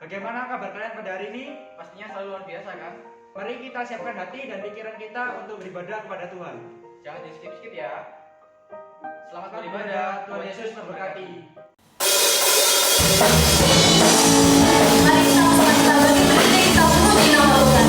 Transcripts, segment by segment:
Bagaimana kabar kalian pada hari ini? Pastinya selalu luar biasa kan? Mari kita siapkan hati dan pikiran kita untuk beribadah kepada Tuhan. Jangan di skip-skip ya. Selamat Selamat beribadah, Tuhan Yesus memberkati. Mari sama-sama kita beribadah, kita puji nama Tuhan.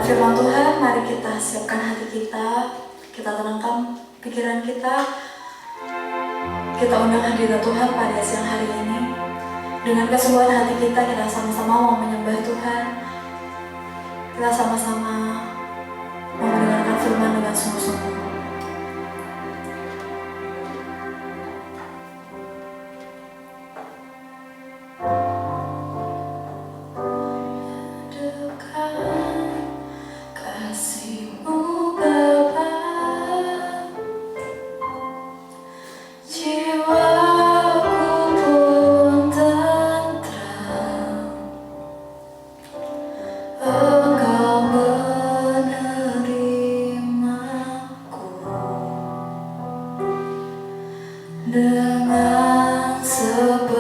firman Tuhan, mari kita siapkan hati kita, kita tenangkan pikiran kita undang hadirat Tuhan pada siang hari ini. Dengan kesungguhan hati kita sama-sama mau menyembah Tuhan, kita sama-sama mau mendengarkan firman dengan sungguh-sungguh. Dengan sepenuhnya,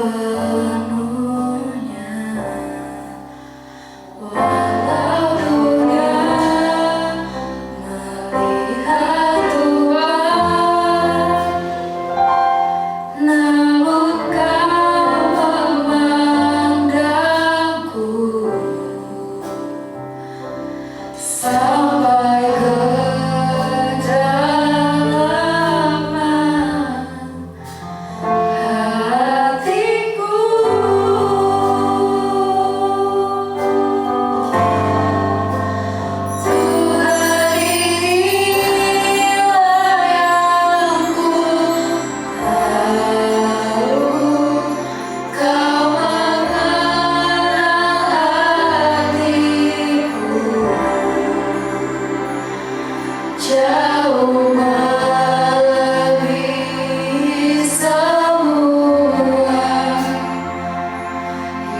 walau dunia melihat Tuhan, namun Kau memandangku sampai jauh melebihi semua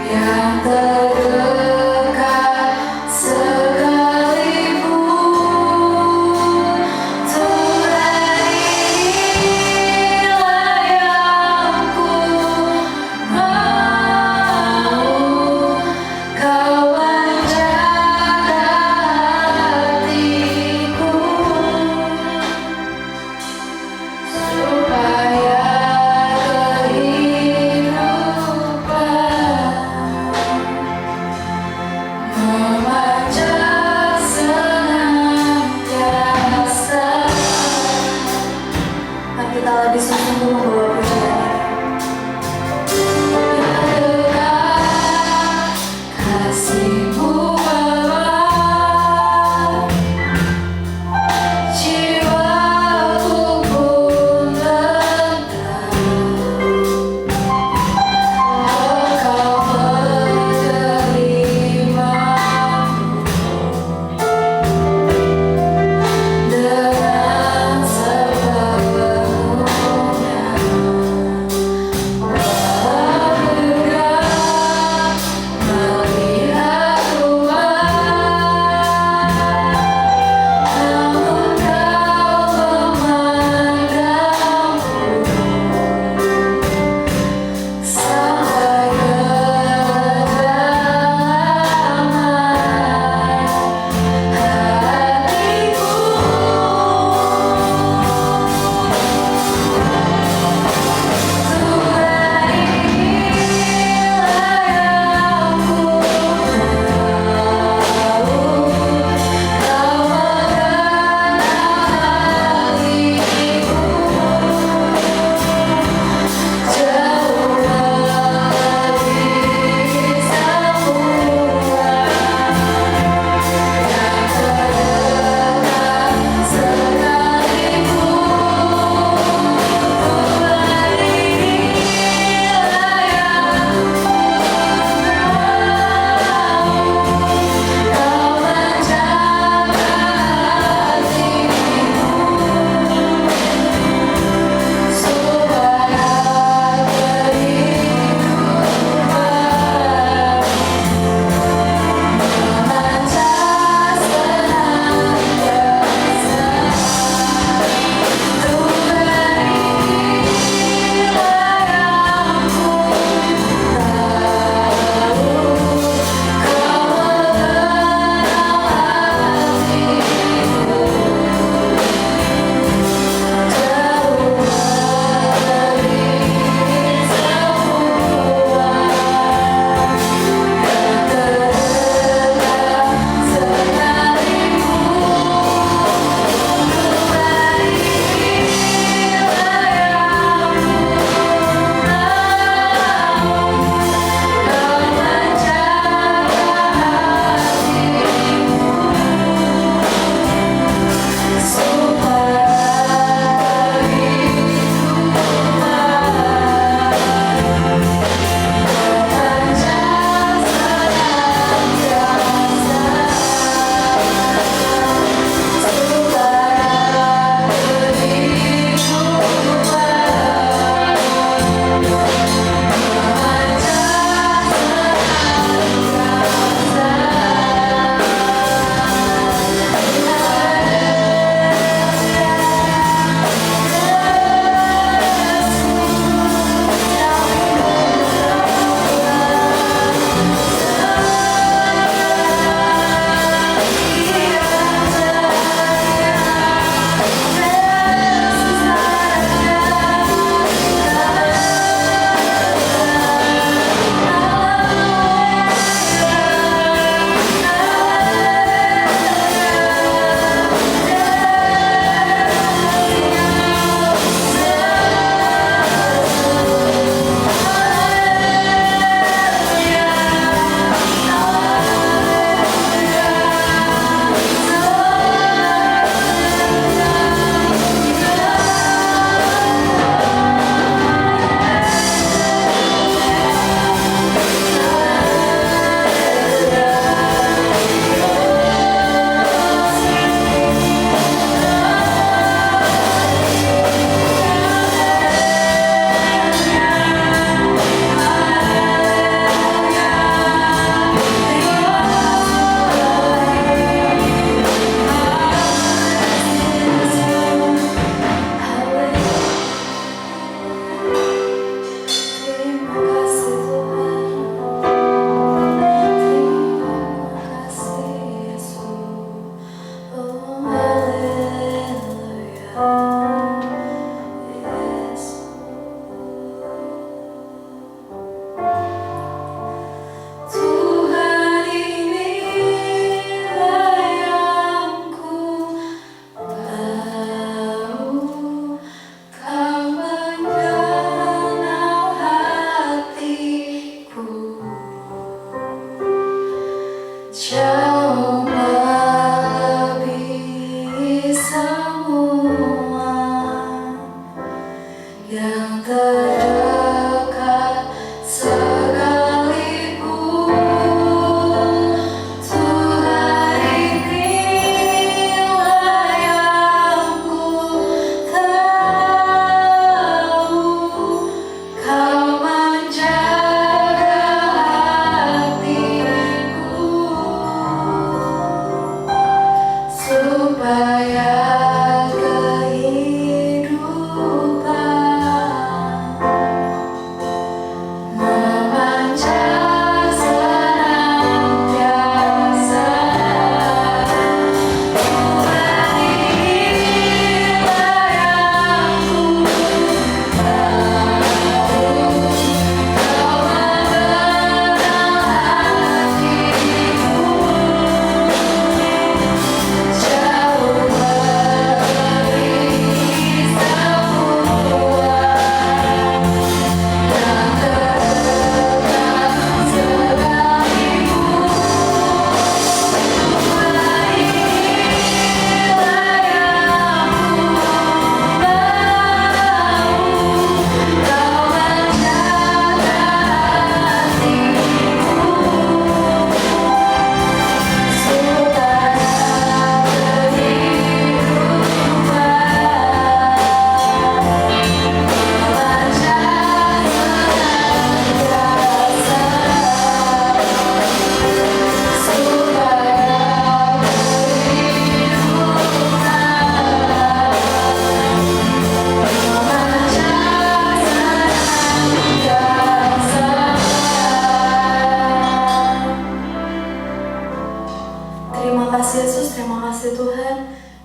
yang terdekat sekalipun. Tuhan inilah yang ku mau, Kau menjaga hatiku supaya kehidupan memanjang senantiasa. Mari kita lebih sungguh membawa pujian ini. Dekat kasih-Mu Bapa, jiwaku pun tentram. Engkau menerimaku dengan sepenuhnya.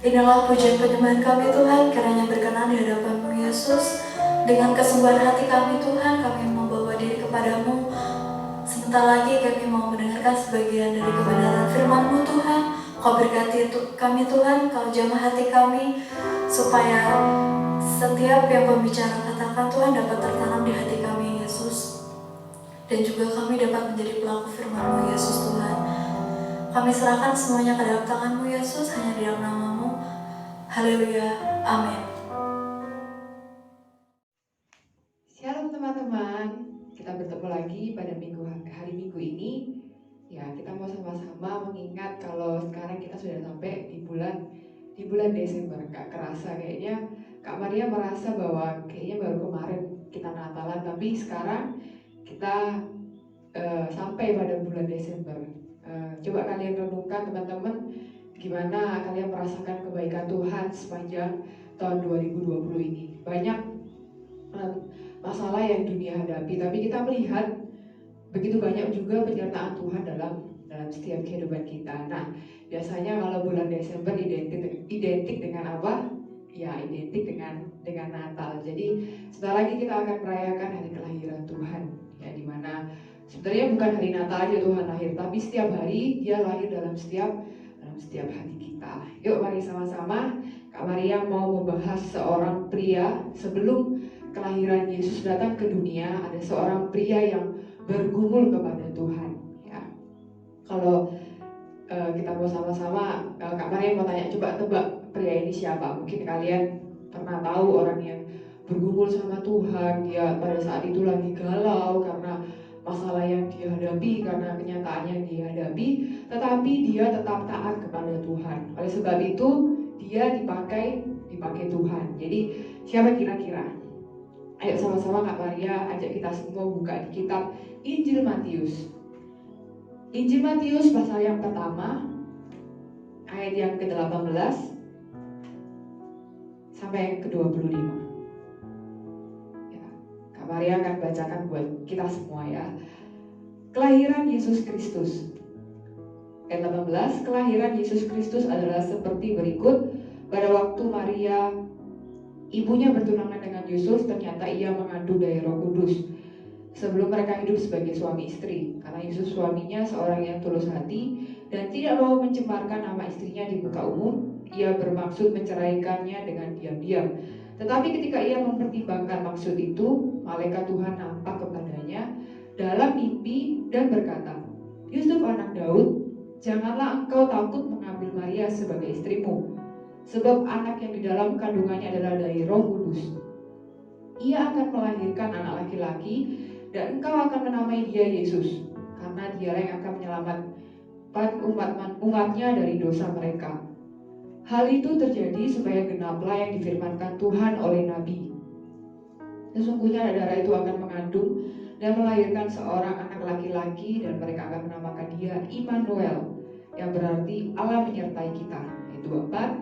Inilah pujian penyembahan kami Tuhan, kiranya berkenan di hadapan-Mu Yesus. Dengan kesungguhan hati kami Tuhan, kami membawa diri kepadamu. Sebentar lagi kami mau mendengarkan sebagian dari kebenaran firman-Mu Tuhan. Kau berkati kami Tuhan, Kau jamah hati kami, supaya setiap yang pembicara katakan Tuhan dapat tertanam di hati kami Yesus. Dan juga kami dapat menjadi pelaku firman-Mu Yesus Tuhan. Kami serahkan semuanya ke dalam tangan-Mu Yesus, hanya di dalam nama-Mu. Haleluya, amin. Shalom teman-teman, kita bertemu lagi pada hari Minggu ini. Ya, kita mau sama-sama mengingat kalau sekarang kita sudah sampai di bulan Desember. Gak kerasa kayaknya Kak Maria merasa bahwa kayaknya baru kemarin kita Natalan, tapi sekarang kita sampai pada bulan Desember. Coba kalian renungkan teman-teman, gimana kalian merasakan kebaikan Tuhan sepanjang tahun 2020 ini. Banyak masalah yang dunia hadapi, tapi kita melihat begitu banyak juga penyertaan Tuhan dalam setiap kehidupan kita. Nah, biasanya kalau bulan Desember identik dengan apa? Ya, identik dengan Natal. Jadi sebentar lagi kita akan merayakan hari kelahiran Tuhan, ya, di mana sebenarnya bukan hari Natal aja Tuhan lahir, tapi setiap hari Dia lahir dalam setiap hati kita. Yuk mari sama-sama, Kak Maria mau membahas seorang pria. Sebelum kelahiran Yesus datang ke dunia, ada seorang pria yang bergumul kepada Tuhan. Ya. Kalau kita mau sama-sama, Kak Maria mau tanya, coba tebak pria ini siapa? Mungkin kalian pernah tahu orang yang bergumul sama Tuhan. Dia pada saat itu lagi galau karena masalah yang dihadapi, karena kenyataan yang dihadapi, tetapi dia tetap taat kepada Tuhan. Oleh sebab itu dia dipakai Tuhan. Jadi siapa kira-kira? Ayo sama-sama Kak Maria ajak kita semua buka di kitab Injil Matius. Injil Matius pasal yang pertama, ayat yang ke-18 sampai yang ke-25. Maria akan bacakan buat kita semua ya. Kelahiran Yesus Kristus. Ayat 18, kelahiran Yesus Kristus adalah seperti berikut. Pada waktu Maria ibunya bertunangan dengan Yusuf, ternyata ia mengandung dari Roh Kudus. Sebelum mereka hidup sebagai suami istri, karena Yusuf suaminya seorang yang tulus hati dan tidak mau mencemarkan nama istrinya di muka umum, ia bermaksud menceraikannya dengan diam-diam. Tetapi ketika ia mempertimbangkan maksud itu, malaikat Tuhan nampak kepadanya dalam mimpi dan berkata, "Yusuf anak Daud, janganlah engkau takut mengambil Maria sebagai istrimu, sebab anak yang di dalam kandungannya adalah dari Roh Kudus. Ia akan melahirkan anak laki-laki dan engkau akan menamai dia Yesus, karena dialah yang akan menyelamatkan umatnya dari dosa mereka." Hal itu terjadi supaya genaplah yang difirmankan Tuhan oleh Nabi. Sesungguhnya darah itu akan mengandung dan melahirkan seorang anak laki-laki dan mereka akan menamakan dia Immanuel, yang berarti Allah menyertai kita. Ayat 24.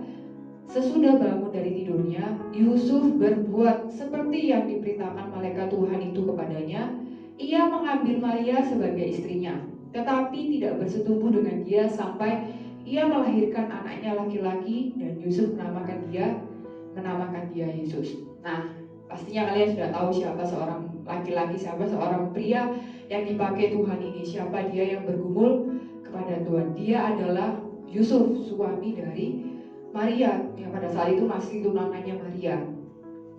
Sesudah bangun dari tidurnya, Yusuf berbuat seperti yang diperintahkan malaikat Tuhan itu kepadanya. Ia mengambil Maria sebagai istrinya, tetapi tidak bersetubuh dengan dia sampai ia melahirkan anaknya laki-laki, dan Yusuf menamakan dia Yesus. Nah, pastinya kalian sudah tahu siapa seorang laki-laki, siapa seorang pria yang dipakai Tuhan ini, siapa dia yang bergumul kepada Tuhan. Dia adalah Yusuf, suami dari Maria, yang pada saat itu masih tunangannya Maria.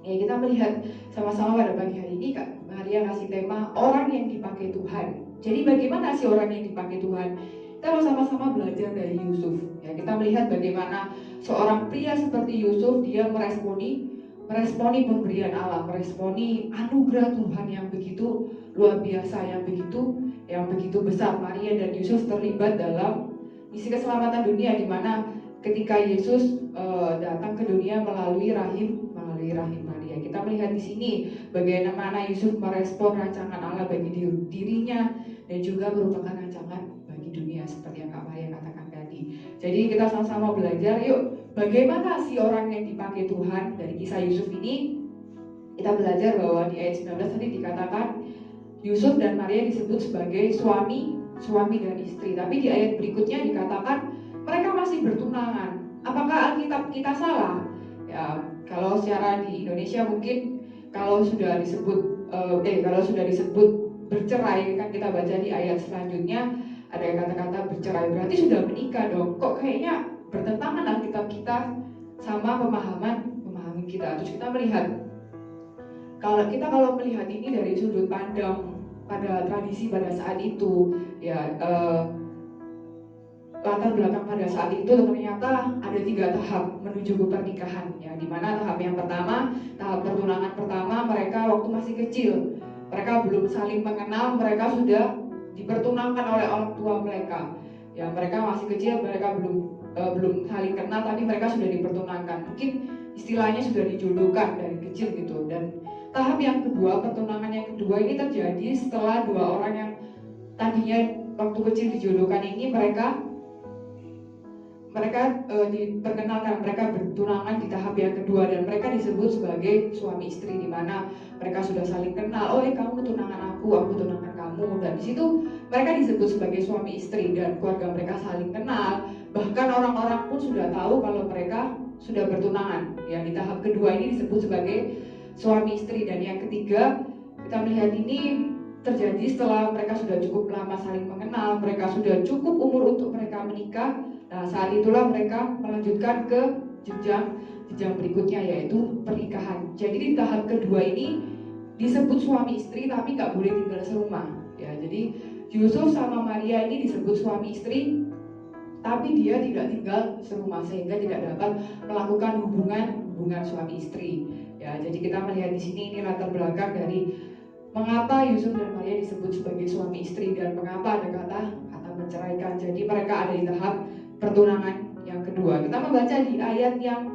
Ya, kita melihat sama-sama pada pagi hari ini, Kak Maria kasih tema orang yang dipakai Tuhan. Jadi bagaimana sih orang yang dipakai Tuhan? Kita mau sama-sama belajar dari Yusuf. Ya, kita melihat bagaimana seorang pria seperti Yusuf, dia meresponi pemberian Allah, meresponi anugerah Tuhan yang begitu luar biasa, yang begitu besar. Maria dan Yusuf terlibat dalam misi keselamatan dunia, di mana ketika Yesus datang ke dunia melalui rahim Maria. Kita melihat di sini bagaimana Yusuf merespon rancangan Allah bagi dirinya dan juga merupakan rancangan bagi dunia, seperti yang Kak Maria katakan tadi. Jadi kita sama-sama belajar yuk, bagaimana sih orang yang dipakai Tuhan. Dari kisah Yusuf ini kita belajar bahwa di ayat 19 tadi dikatakan Yusuf dan Maria disebut sebagai suami dan istri. Tapi di ayat berikutnya dikatakan mereka masih bertunangan. Apakah Alkitab kita salah? Ya, kalau secara di Indonesia mungkin kalau sudah disebut bercerai, kan kita baca di ayat selanjutnya ada kata-kata bercerai, berarti sudah menikah dong. Kok kayaknya bertentangan Alkitab kita sama pemahaman kita. Terus kita melihat kalau melihat ini dari sudut pandang pada tradisi pada saat itu, ya latar belakang pada saat itu ternyata ada 3 tahap menuju ke pernikahan, ya, di mana tahap yang pertama, tahap pertunangan pertama, mereka waktu masih kecil, mereka belum saling mengenal, mereka sudah dipertunangkan oleh orang tua mereka. Ya, mereka masih kecil, mereka belum saling kenal, tapi mereka sudah dipertunangkan. Mungkin istilahnya sudah dijodohkan dari kecil gitu. Dan tahap yang kedua, pertunangan yang kedua ini terjadi setelah 2 orang yang tadinya waktu kecil dijodohkan ini mereka diperkenalkan, mereka bertunangan di tahap yang kedua, dan mereka disebut sebagai suami istri, di mana mereka sudah saling kenal. Oh, kamu tunangan aku tunangan kamu, dan di situ mereka disebut sebagai suami istri, dan keluarga mereka saling kenal. Bahkan orang-orang pun sudah tahu kalau mereka sudah bertunangan. Ya, di tahap kedua ini disebut sebagai suami istri. Dan yang ketiga, kita melihat ini terjadi setelah mereka sudah cukup lama saling mengenal, mereka sudah cukup umur untuk mereka menikah. Nah, saat itulah mereka melanjutkan ke jenjang berikutnya, yaitu pernikahan. Jadi di tahap kedua ini disebut suami istri, tapi nggak boleh tinggal serumah. Ya, jadi Yusuf sama Maria ini disebut suami istri, tapi dia tidak tinggal serumah, sehingga tidak dapat melakukan hubungan suami istri. Ya, jadi kita melihat di sini ini latar belakang dari mengapa Yusuf dan Maria disebut sebagai suami istri dan mengapa ada kata menceraikan. Jadi mereka ada di tahap pertunangan yang kedua. Kita membaca di ayat yang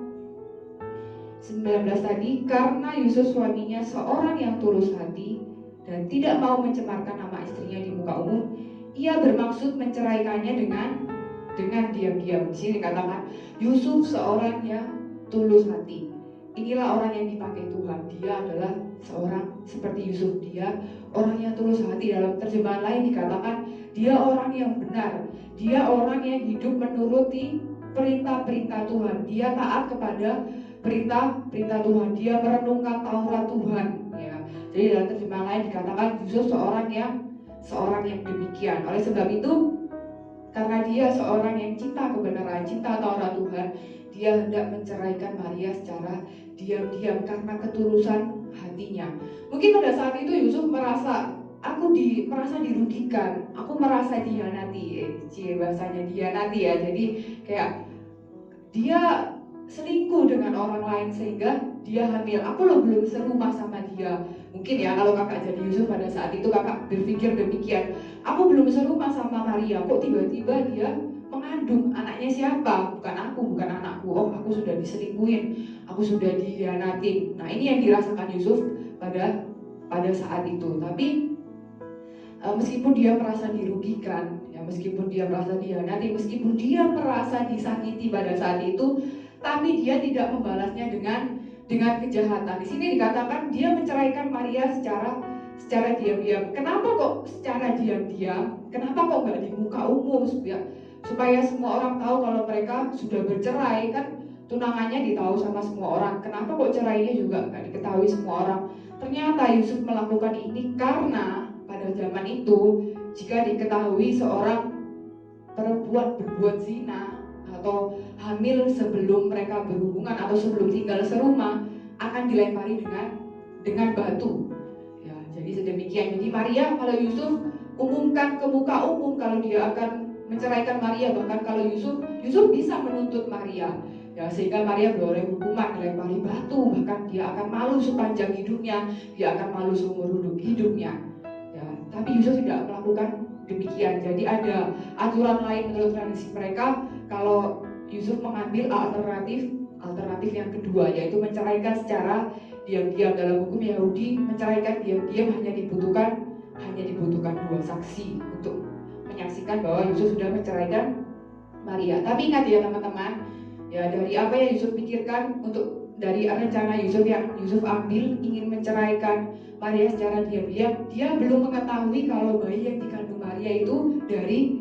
19 tadi, karena Yusuf suaminya seorang yang tulus hati dan tidak mau mencemarkan nama istrinya di muka umum, ia bermaksud menceraikannya dengan diam-diam. Di sini dikatakan Yusuf seorang yang tulus hati. Inilah orang yang dipakai Tuhan. Dia adalah seorang seperti Yusuf, dia orang yang tulus hati. Dalam terjemahan lain dikatakan dia orang yang benar, dia orang yang hidup menuruti perintah-perintah Tuhan, dia taat kepada perintah Tuhan, dia merenungkan Taurat Tuhan, ya. Jadi dalam terjemahan lain dikatakan Yusuf seorang yang demikian. Oleh sebab itu, karena dia seorang yang cinta kebenaran, cinta Taurat Tuhan, dia hendak menceraikan Maria secara diam-diam karena ketulusan hatinya. Mungkin pada saat itu Yusuf merasa merasa dirugikan, aku merasa dihianati, bahasanya dihianati ya. Jadi kayak dia selingkuh dengan orang lain sehingga dia hamil. Aku loh belum serumah sama dia. Mungkin ya kalau kakak jadi Yusuf pada saat itu kakak berpikir demikian. Aku belum serumah sama Maria, kok tiba-tiba dia mengandung anaknya siapa? Bukan anakku. Oh, aku sudah diselingkuhin, aku sudah dihianatin. Nah, ini yang dirasakan Yusuf pada saat itu. Tapi meskipun dia merasa dirugikan, ya, meskipun dia merasa dihianati, meskipun dia merasa disakiti pada saat itu, tapi dia tidak membalasnya dengan kejahatan. Di sini dikatakan dia menceraikan Maria secara diam-diam. Kenapa kok secara diam-diam? Kenapa kok nggak di muka umum supaya semua orang tahu kalau mereka sudah bercerai? Kan tunangannya ditahu sama semua orang. Kenapa kok cerainya juga nggak diketahui semua orang? Ternyata Yusuf melakukan ini karena pada zaman itu jika diketahui seorang perempuan berbuat zina atau hamil sebelum mereka berhubungan atau sebelum tinggal serumah akan dilempari dengan batu. Ya, jadi sedemikian. Jadi Maria, kalau Yusuf umumkan ke muka umum kalau dia akan menceraikan Maria, bahkan kalau Yusuf bisa menuntut Maria. Ya, sehingga Maria boleh hukuman dilempari batu, bahkan dia akan malu sepanjang hidupnya, dia akan malu seumur hidupnya. Ya, tapi Yusuf tidak melakukan demikian. Jadi ada aturan lain menurut tradisi mereka kalau Yusuf mengambil alternatif yang kedua, yaitu menceraikan secara diam-diam. Dalam hukum Yahudi, menceraikan diam-diam hanya dibutuhkan dua saksi untuk menyaksikan bahwa Yusuf sudah menceraikan Maria. Tapi ingat ya teman-teman, ya dari apa yang Yusuf pikirkan dari rencana Yusuf yang Yusuf ambil ingin menceraikan Maria secara diam-diam, dia belum mengetahui kalau bayi yang dikandung Maria itu dari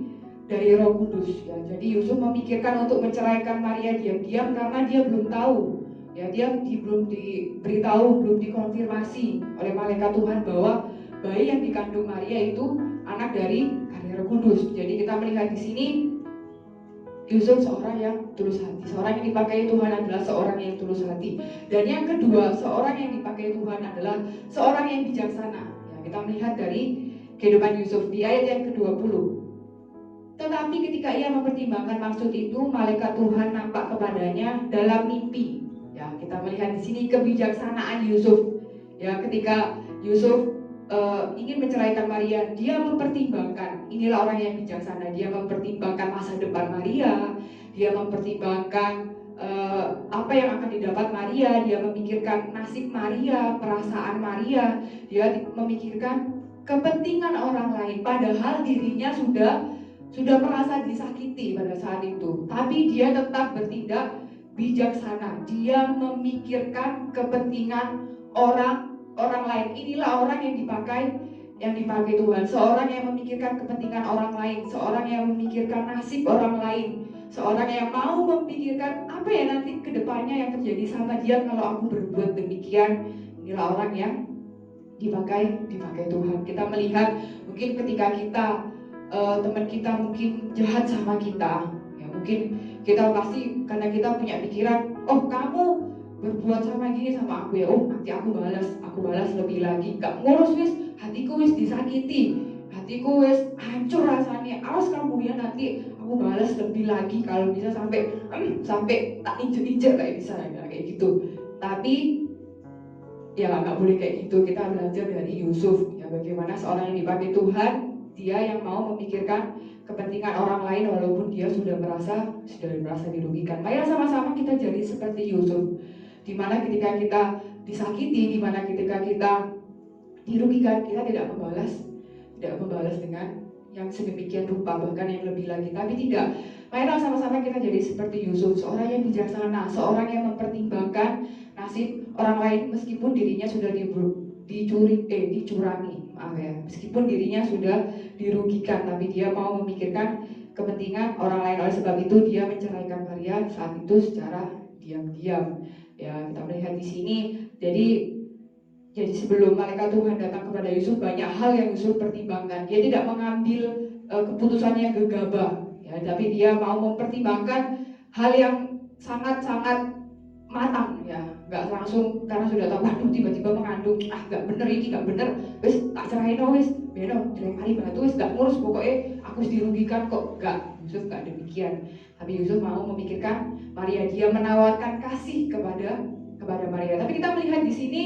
Roh Kudus. Ya, jadi Yusuf memikirkan untuk menceraikan Maria diam-diam karena dia belum tahu. Ya, dia belum diberitahu, belum dikonfirmasi oleh malaikat Tuhan bahwa bayi yang dikandung Maria itu anak dari karya Roh Kudus. Jadi kita melihat di sini Yusuf seorang yang tulus hati. Seorang yang dipakai Tuhan adalah seorang yang tulus hati. Dan yang kedua, seorang yang dipakai Tuhan adalah seorang yang bijaksana. Ya, kita melihat dari kehidupan Yusuf di ayat yang ke-20. Tetapi ketika ia mempertimbangkan maksud itu, malaikat Tuhan nampak kepadanya dalam mimpi. Ya, kita melihat di sini kebijaksanaan Yusuf. Ya, ketika Yusuf ingin menceraikan Maria, dia mempertimbangkan. Inilah orang yang bijaksana. Dia mempertimbangkan masa depan Maria, dia mempertimbangkan apa yang akan didapat Maria, dia memikirkan nasib Maria, perasaan Maria, dia memikirkan kepentingan orang lain. Padahal dirinya sudah merasa disakiti pada saat itu, tapi dia tetap bertindak bijaksana. Dia memikirkan kepentingan orang lain. Inilah orang yang dipakai Tuhan. Seorang yang memikirkan kepentingan orang lain, seorang yang memikirkan nasib orang lain, seorang yang mau memikirkan apa ya nanti kedepannya yang terjadi sama dia kalau aku berbuat demikian. Inilah orang yang dipakai Tuhan. Kita melihat mungkin ketika teman kita mungkin jahat sama kita, ya mungkin kita pasti karena kita punya pikiran, oh kamu berbuat sama gini sama aku ya, oh nanti aku balas lebih lagi, gak ngurus wis, hatiku wis disakiti, hatiku wis hancur rasanya, awas kamu ya nanti aku balas lebih lagi, kalau bisa sampai tak injek kayak bisa ya, kayak gitu. Tapi ya nggak boleh kayak gitu. Kita belajar dari Yusuf ya, bagaimana seorang yang dipakai Tuhan, dia yang mau memikirkan kepentingan orang lain walaupun dia sudah merasa dirugikan. Mari sama-sama kita jadi seperti Yusuf, dimana ketika kita disakiti, dimana ketika kita dirugikan, kita tidak membalas dengan yang sedemikian rupa, bahkan yang lebih lagi. Tapi tidak, mari sama-sama kita jadi seperti Yusuf, seorang yang bijaksana, seorang yang mempertimbangkan nasib orang lain meskipun dirinya sudah dicurangi, meskipun dirinya sudah dirugikan, tapi dia mau memikirkan kepentingan orang lain. Oleh sebab itu dia menceraikan Maria saat itu secara diam-diam. Ya, kita melihat di sini. Jadi sebelum malaikat Tuhan datang kepada Yusuf, banyak hal yang Yusuf pertimbangkan. Dia tidak mengambil keputusannya gegabah, ya, tapi dia mau mempertimbangkan hal yang sangat-sangat matang, ya, nggak langsung karena sudah tahu, waduh tiba-tiba mengandung, nggak bener ini, nggak bener, wes tak cerahin wes, beno dilempari batu, wes nggak ngurus, pokoknya aku harus dirugikan kok. Nggak, Yusuf nggak demikian. Tapi Yusuf mau memikirkan Maria, dia menawarkan kasih kepada Maria. Tapi kita melihat di sini,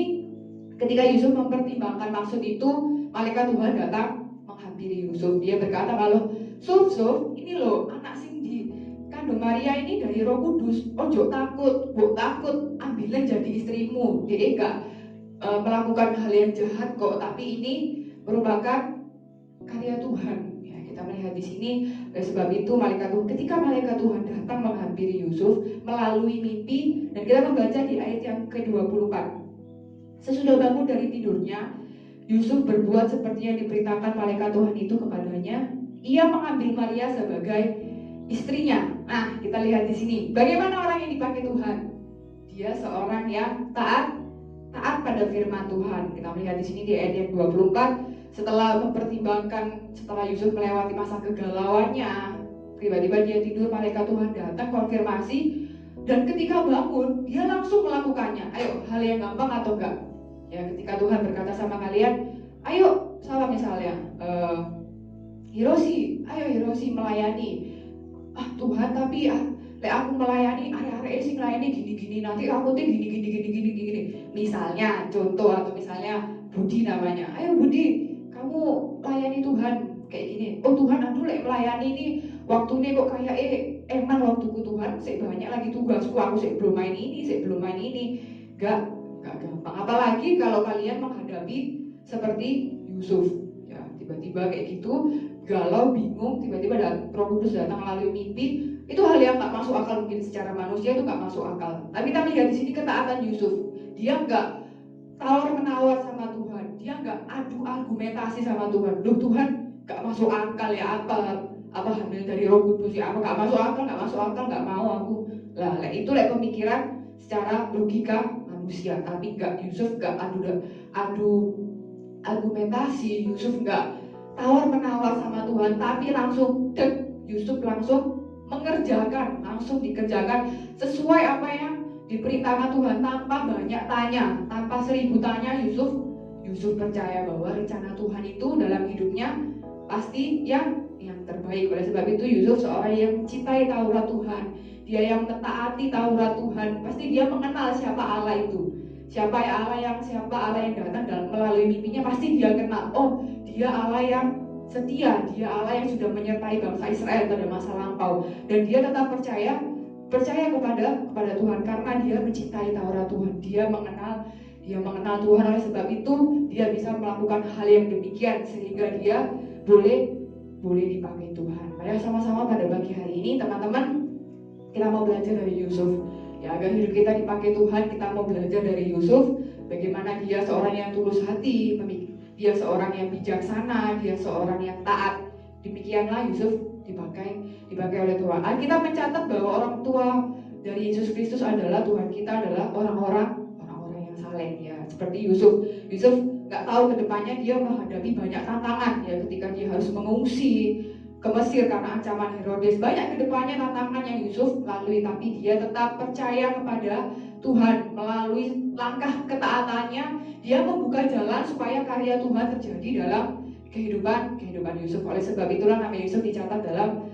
ketika Yusuf mempertimbangkan maksud itu, malaikat Tuhan datang menghampiri Yusuf. Dia berkata kalau Suf, ini loh anak sing di kandung Maria ini dari Roh Kudus. Ojo takut, ambilnya jadi istrimu. Dia enggak melakukan hal yang jahat kok, tapi ini merupakan karya Tuhan. Ya, kita melihat di sini. Oleh sebab itu ketika malaikat Tuhan datang menghampiri Yusuf melalui mimpi, dan kita membaca di ayat yang ke-24. Sesudah bangun dari tidurnya, Yusuf berbuat seperti yang diperintahkan malaikat Tuhan itu kepadanya. Ia mengambil Maria sebagai istrinya. Nah, kita lihat di sini bagaimana orang yang dipakai Tuhan. Dia seorang yang taat pada firman Tuhan. Kita melihat di sini di ayat yang 24, setelah Yusuf melewati masa kegalauannya, tiba-tiba dia tidur, malaikat Tuhan datang konfirmasi, dan ketika bangun dia langsung melakukannya. Ayo, hal yang gampang atau enggak? Ya, ketika Tuhan berkata sama kalian, ayo, sama misalnya Hiroshi melayani. Tuhan, tapi lek aku melayani arek-arek sing melayani gini-gini, nanti aku tuh gini. Misalnya contoh, atau misalnya Budi namanya. Ayo Budi, kamu layani Tuhan kayak gini. Oh Tuhan, aduh lek melayani ini waktu ini kok kayak eman waktuku Tuhan, saya banyak lagi tugasku, aku saya belum main ini. Gak gampang. Apalagi kalau kalian menghadapi seperti Yusuf, ya, tiba-tiba kayak gitu, galau, bingung, tiba-tiba Roh Kudus datang melalui mimpi. Itu hal yang nggak masuk akal, mungkin secara manusia itu nggak masuk akal. Tapi kita lihat di sini ketaatan Yusuf. Dia nggak tawar-menawar sama Tuhan. Dia nggak adu argumentasi sama Tuhan. Loh Tuhan, nggak masuk akal ya, apa hamil dari Roh Kudus ya, apa nggak masuk akal, nggak mau aku. Lah itu pemikiran secara logika manusia. Tapi Yusuf nggak adu argumentasi. Yusuf nggak tawar-menawar sama Tuhan, tapi Yusuf langsung mengerjakan, langsung dikerjakan sesuai apa yang diperintahkan Tuhan, tanpa banyak tanya, tanpa 1000 tanya. Yusuf percaya bahwa rencana Tuhan itu dalam hidupnya pasti yang terbaik. Oleh sebab itu Yusuf seorang yang mencintai Taurat Tuhan, dia yang mentaati Taurat Tuhan. Pasti dia mengenal siapa Allah itu, siapa Allah yang datang melalui mimpinya. Pasti dia kenal, oh dia Allah yang setia, dia Allah yang sudah menyertai bangsa Israel pada masa lampau, dan dia tetap percaya kepada Tuhan karena dia mencintai Taurat Tuhan. Dia mengenal Tuhan. Oleh sebab itu dia bisa melakukan hal yang demikian sehingga dia boleh dipakai Tuhan. Mari sama-sama pada pagi hari ini teman-teman, kita mau belajar dari Yusuf. Ya, agar hidup kita dipakai Tuhan, kita mau belajar dari Yusuf, bagaimana dia seorang yang tulus hati, dia seorang yang bijaksana, dia seorang yang taat. Demikianlah Yusuf dipakai oleh Tuhan. Kita mencatat bahwa orang tua dari Yesus Kristus adalah Tuhan kita adalah orang-orang yang saleh, ya. Seperti Yusuf nggak tahu kedepannya dia menghadapi banyak tantangan, ya, ketika dia harus mengungsi ke Mesir karena ancaman Herodes. Banyak kedepannya tantangan yang Yusuf lalui, tapi dia tetap percaya kepada Tuhan. Melalui langkah ketaatannya, dia membuka jalan supaya karya Tuhan terjadi dalam kehidupan Yusuf. Oleh sebab itulah nama Yusuf dicatat dalam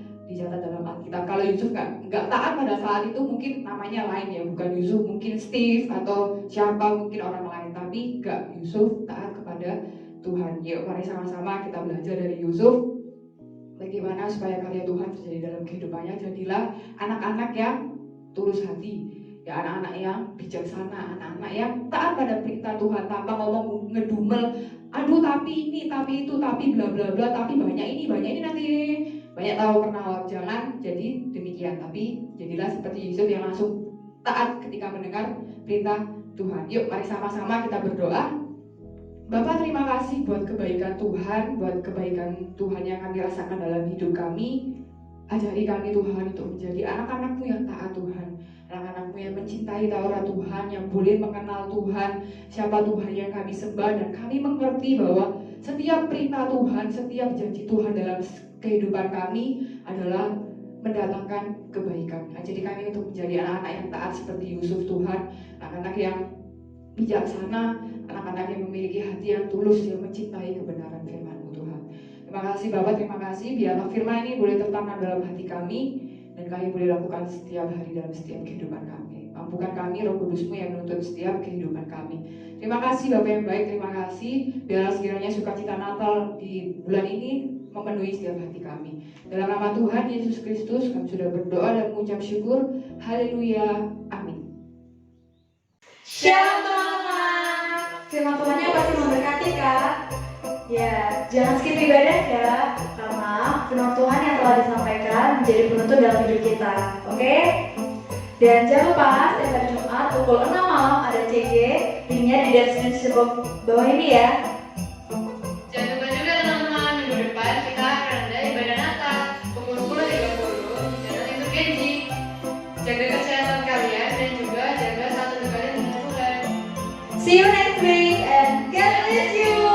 Alkitab. Kalau Yusuf nggak taat pada saat itu, mungkin namanya lain, ya, bukan Yusuf, mungkin Steve atau siapa, mungkin orang lain. Tapi Yusuf taat kepada Tuhan. Yuk mari sama-sama kita belajar dari Yusuf, bagaimana supaya karya Tuhan terjadi dalam kehidupannya. Jadilah anak-anak yang tulus hati, ya, anak-anak yang bijaksana, anak-anak yang taat pada perintah Tuhan, tanpa ngomong ngedumel, aduh tapi ini, tapi itu, tapi bla bla bla, tapi banyak ini nanti banyak tahu pernah. Jangan jadi demikian, tapi jadilah seperti Yusuf yang langsung taat ketika mendengar perintah Tuhan. Yuk mari sama-sama kita berdoa. Bapa, terima kasih buat kebaikan Tuhan yang kami rasakan dalam hidup kami. Ajari kami Tuhan untuk menjadi anak-anak-Mu yang taat Tuhan, anak-anakmu yang mencintai Taurat Tuhan, yang boleh mengenal Tuhan, siapa Tuhan yang kami sembah, dan kami mengerti bahwa setiap perintah Tuhan, setiap janji Tuhan dalam kehidupan kami adalah mendatangkan kebaikan. Nah, jadi kami untuk menjadi anak-anak yang taat seperti Yusuf Tuhan, anak-anak yang bijaksana, anak-anak yang memiliki hati yang tulus, yang mencintai kebenaran firman-Mu Tuhan. Terima kasih Bapak, terima kasih. Biarlah firman ini boleh tertanam dalam hati kami, dan kami boleh lakukan setiap hari dalam setiap kehidupan kami. Mampukan kami Roh Kudus-Mu yang menuntun setiap kehidupan kami. Terima kasih Bapak yang baik, terima kasih. Biarlah sekiranya sukacita Natal di bulan ini memenuhi setiap hati kami. Dalam nama Tuhan Yesus Kristus kami sudah berdoa dan mengucap syukur. Haleluya. Amin. Shalom teman-teman. Firman Tuhannya pasti memberkati Kak. Ya, jangan skip ibadah ya, karena firman Tuhan yang telah disampaikan menjadi penuntun dalam hidup kita. Oke? Dan jangan lupa setiap hari Jumat pukul 6 malam ada CG, linknya di deskripsi bawah ini ya. Jangan lupa juga teman-teman, minggu depan kita akan ada ibadah Natal pukul 10.30 di channel YouTube Genji. Jaga kesehatan kalian dan juga jaga satu kalian dengan Tuhan. See you next week and God bless you.